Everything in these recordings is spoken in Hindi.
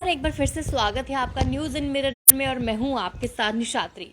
एक बार फिर से स्वागत है आपका न्यूज़ इन मिरर में और मैं हूं आपके साथ निशात्री।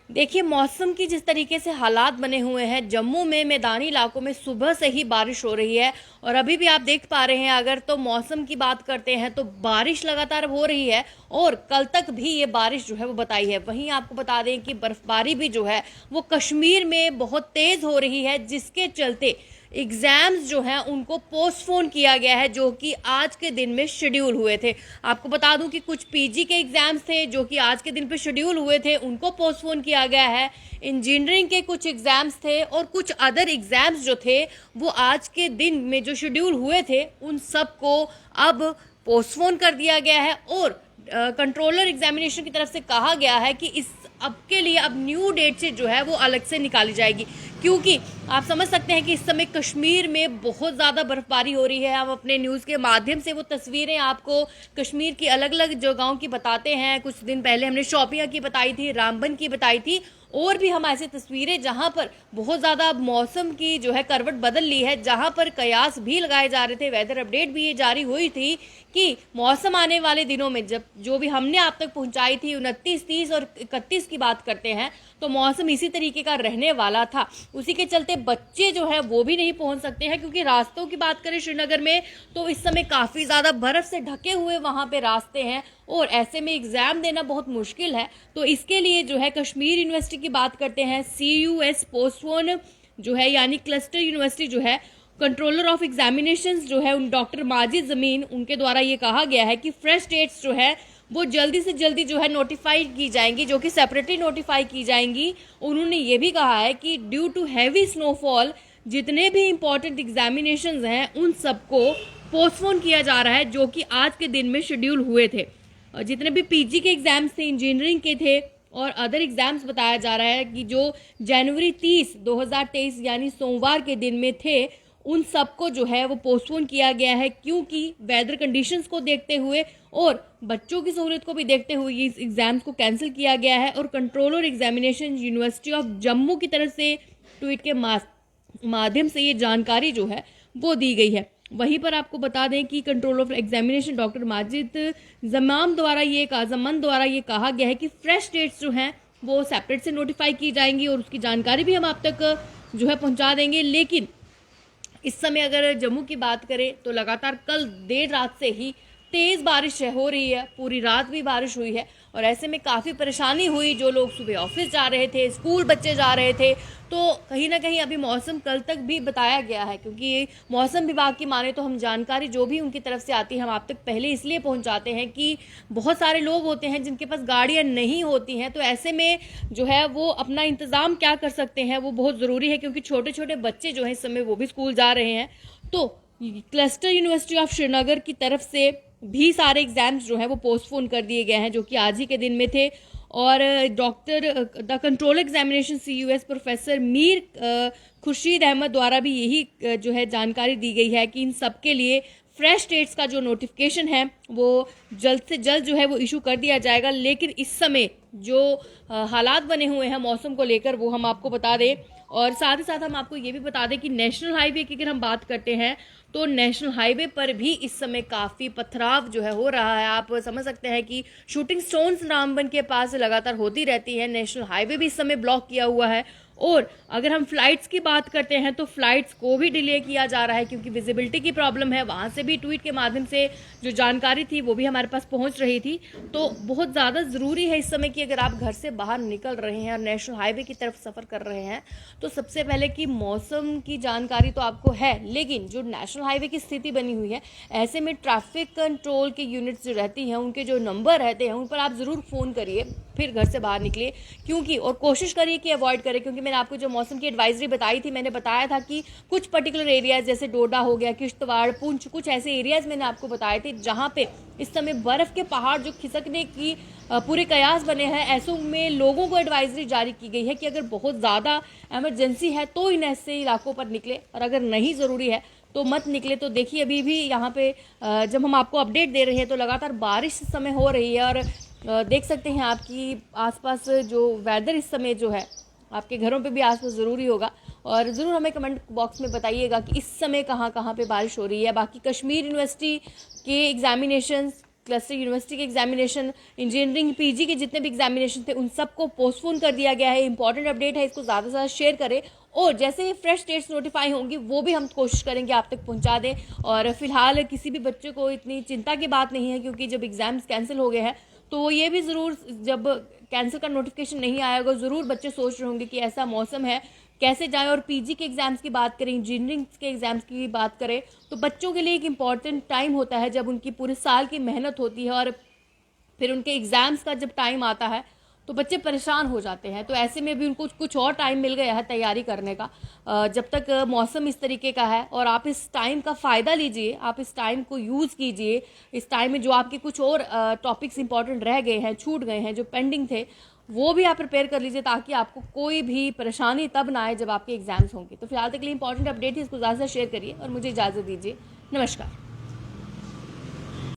देखिए, मौसम की जिस तरीके से हालात बने हुए हैं, जम्मू में मैदानी इलाकों में सुबह से ही बारिश हो रही है और अभी भी आप देख पा रहे हैं। अगर तो मौसम की बात करते हैं तो बारिश लगातार हो रही है और कल तक भी ये बारिश जो है वो बताई है। वहीं आपको बता दें कि बर्फबारी भी जो है वो कश्मीर में बहुत तेज हो रही है, जिसके चलते एग्जाम्स जो हैं उनको पोस्टपोन किया गया है, जो कि आज के दिन में शेड्यूल हुए थे। आपको बता दूं कि कुछ पीजी के एग्जाम्स थे जो कि आज के दिन पे शेड्यूल हुए थे, उनको पोस्टपोन किया गया है। इंजीनियरिंग के कुछ एग्जाम्स थे और कुछ अदर एग्जाम्स जो थे वो आज के दिन में जो शेड्यूल हुए थे उन सबको अब पोस्टपोन कर दिया गया है। और कंट्रोलर एग्जामिनेशन की तरफ से कहा गया है कि इस अब के लिए अब न्यू डेट से जो है वो अलग से निकाली जाएगी, क्योंकि आप समझ सकते हैं कि इस समय कश्मीर में बहुत ज़्यादा बर्फबारी हो रही है। हम अपने न्यूज़ के माध्यम से वो तस्वीरें आपको कश्मीर की अलग अलग जगहों की बताते हैं। कुछ दिन पहले हमने शोपियां की बताई थी, रामबन की बताई थी, और भी हम ऐसी तस्वीरें जहां पर बहुत ज़्यादा मौसम की जो है करवट बदल ली है, जहां पर कयास भी लगाए जा रहे थे, वेदर अपडेट भी ये जारी हुई थी कि मौसम आने वाले दिनों में जब जो भी हमने आप तक पहुंचाई थी 29, 30 और 31 की बात करते हैं तो मौसम इसी तरीके का रहने वाला था। उसी के चलते बच्चे जो है वो भी नहीं पहुंच सकते हैं, क्योंकि रास्तों की बात करें श्रीनगर में तो इस समय काफ़ी ज़्यादा बर्फ़ से ढके हुए वहाँ पे रास्ते हैं और ऐसे में एग्ज़ाम देना बहुत मुश्किल है। तो इसके लिए जो है कश्मीर यूनिवर्सिटी की बात करते हैं, CUS पोस्टपोन जो है यानी क्लस्टर यूनिवर्सिटी जो है, कंट्रोलर ऑफ एग्जामिनेशंस जो है उन डॉक्टर माजिद जमीन, उनके द्वारा ये कहा गया है कि फ्रेश डेट्स जो है वो जल्दी से जल्दी जो है नोटिफाई की जाएंगी, जो कि सेपरेटली नोटिफाई की जाएंगी। उन्होंने ये भी कहा है कि ड्यू टू हैवी स्नोफॉल जितने भी इंपॉर्टेंट एग्जामिनेशंस हैं उन सबको पोस्टपोन किया जा रहा है, जो कि आज के दिन में शेड्यूल हुए थे। और जितने भी पीजी के एग्जाम्स थे, इंजीनियरिंग के थे और अदर एग्जाम्स, बताया जा रहा है कि जो जनवरी 30, 2023 यानी सोमवार के दिन में थे, उन सबको जो है वो पोस्टपोन किया गया है, क्योंकि वेदर कंडीशंस को देखते हुए और बच्चों की सहूलियत को भी देखते हुए इस एग्जाम्स को कैंसिल किया गया है। और controller examination university of Jammu की तरफ से ट्वीट के माध्यम से ये जानकारी जो है वो दी गई है। वहीं पर आपको बता दें कि control of examination doctor Majid Zaman द्वारा ये कहा गया है कि फ्रेश डेट्स जो हैं वो सेपरेट से नोटिफाई की जाएंगी और उसकी जानकारी भी हम आप तक जो है पहुंचा देंगे। लेकिन इस समय अगर जम्मू की बात करें तो लगातार कल देर रात से ही तेज़ बारिश हो रही है, पूरी रात भी बारिश हुई है और ऐसे में काफ़ी परेशानी हुई। जो लोग सुबह ऑफिस जा रहे थे, स्कूल बच्चे जा रहे थे, तो कहीं ना कहीं अभी मौसम कल तक भी बताया गया है, क्योंकि मौसम विभाग की माने तो हम जानकारी जो भी उनकी तरफ से आती है हम आप तक पहले इसलिए पहुंचाते हैं कि बहुत सारे लोग होते हैं जिनके पास गाड़ियां नहीं होती हैं, तो ऐसे में जो है वो अपना इंतज़ाम क्या कर सकते हैं वो बहुत ज़रूरी है, क्योंकि छोटे छोटे बच्चे जो हैं इस समय वो भी स्कूल जा रहे हैं। तो क्लस्टर यूनिवर्सिटी ऑफ श्रीनगर की तरफ से भी सारे एग्जाम्स जो हैं वो पोस्टपोन कर दिए गए हैं, जो कि आज ही के दिन में थे। और the control examination CUS professor Mir Khurshid Ahmad द्वारा भी यही जो है जानकारी दी गई है कि इन सब के लिए फ्रेश डेट्स का जो नोटिफिकेशन है वो जल्द से जल्द जो है वो इशू कर दिया जाएगा। लेकिन इस समय जो हालात बने हुए हैं मौसम को लेकर वो हम आपको बता दें, और साथ ही साथ हम आपको ये भी बता दें कि नेशनल हाईवे की अगर हम बात करते हैं तो नेशनल हाईवे पर भी इस समय काफ़ी पथराव जो है हो रहा है। आप समझ सकते हैं कि शूटिंग स्टोन्स रामबन के पास लगातार होती रहती है। नेशनल हाईवे भी इस समय ब्लॉक किया हुआ है। और अगर हम फ्लाइट्स की बात करते हैं तो फ्लाइट्स को भी डिले किया जा रहा है, क्योंकि विजिबिलिटी की प्रॉब्लम है। वहाँ से भी ट्वीट के माध्यम से जो जानकारी थी वो भी हमारे पास पहुँच रही थी। तो बहुत ज़्यादा ज़रूरी है इस समय कि अगर आप घर से बाहर निकल रहे हैं और नेशनल हाईवे की तरफ सफ़र कर रहे हैं तो सबसे पहले कि मौसम की जानकारी तो आपको है, लेकिन जो नेशनल हाईवे की स्थिति बनी हुई है, ऐसे में ट्रैफिक कंट्रोल के यूनिट्स जो रहती हैं उनके जो नंबर रहते हैं उन पर आप ज़रूर फ़ोन करिए, फिर घर से बाहर निकलिए, क्योंकि और कोशिश करिए कि अवॉइड करें। क्योंकि मैंने आपको जो मौसम की एडवाइजरी बताई थी, मैंने बताया था कि कुछ पर्टिकुलर एरियाज जैसे डोडा हो गया, किश्तवाड़, पुंछ, कुछ ऐसे एरियाज मैंने आपको बताए थे जहाँ पे इस समय बर्फ़ के पहाड़ जो खिसकने की पूरे कयास बने हैं। ऐसों में लोगों को एडवाइजरी जारी की गई है कि अगर बहुत ज़्यादा इमरजेंसी है तो इन ऐसे इलाकों पर निकले, और अगर नहीं ज़रूरी है तो मत निकले। तो देखिए अभी भी यहाँ पे जब हम आपको अपडेट दे रहे हैं तो लगातार बारिश इस समय हो रही है, और देख सकते हैं आपकी आसपास जो वेदर इस समय जो है आपके घरों पे भी आसपास ज़रूरी होगा। और ज़रूर हमें कमेंट बॉक्स में बताइएगा कि इस समय कहाँ कहाँ पे बारिश हो रही है। बाकी कश्मीर यूनिवर्सिटी के एग्जामिनेशंस क्लस्टर यूनिवर्सिटी के एग्जामिनेशन, इंजीनियरिंग पीजी के जितने भी एग्जामिनेशन थे उन सबको पोस्टपोन कर दिया गया है। इंपॉर्टेंट अपडेट है, इसको ज़्यादा से ज़्यादा शेयर करें और जैसे ही फ्रेश डेट्स नोटिफाई होंगी वो भी हम कोशिश करेंगे आप तक पहुंचा दें। और फिलहाल किसी भी बच्चे को इतनी चिंता की बात नहीं है, क्योंकि जब एग्जाम्स कैंसिल हो गए हैं तो वो ये भी ज़रूर, जब कैंसिल का नोटिफिकेशन नहीं आएगा ज़रूर बच्चे सोच रहे होंगे कि ऐसा मौसम है कैसे जाएं। और पीजी के एग्ज़ाम्स की बात करें, इंजीनियरिंग के एग्ज़ाम्स की बात करें, तो बच्चों के लिए एक इम्पॉर्टेंट टाइम होता है जब उनकी पूरे साल की मेहनत होती है और फिर उनके एग्ज़ाम्स का जब टाइम आता है तो बच्चे परेशान हो जाते हैं। तो ऐसे में भी उनको कुछ और टाइम मिल गया है तैयारी करने का, जब तक मौसम इस तरीके का है। और आप इस टाइम का फ़ायदा लीजिए, आप इस टाइम को यूज़ कीजिए। इस टाइम में जो आपके कुछ और टॉपिक्स इंपॉर्टेंट रह गए हैं, छूट गए हैं, जो पेंडिंग थे, वो भी आप प्रिपेयर कर लीजिए ताकि आपको कोई भी परेशानी तब ना आए जब आपके एग्जाम्स होंगे। तो फिलहाल तक के लिए इंपॉर्टेंट अपडेट है, इसको ज़्यादा से शेयर करिए और मुझे इजाज़त दीजिए। नमस्कार।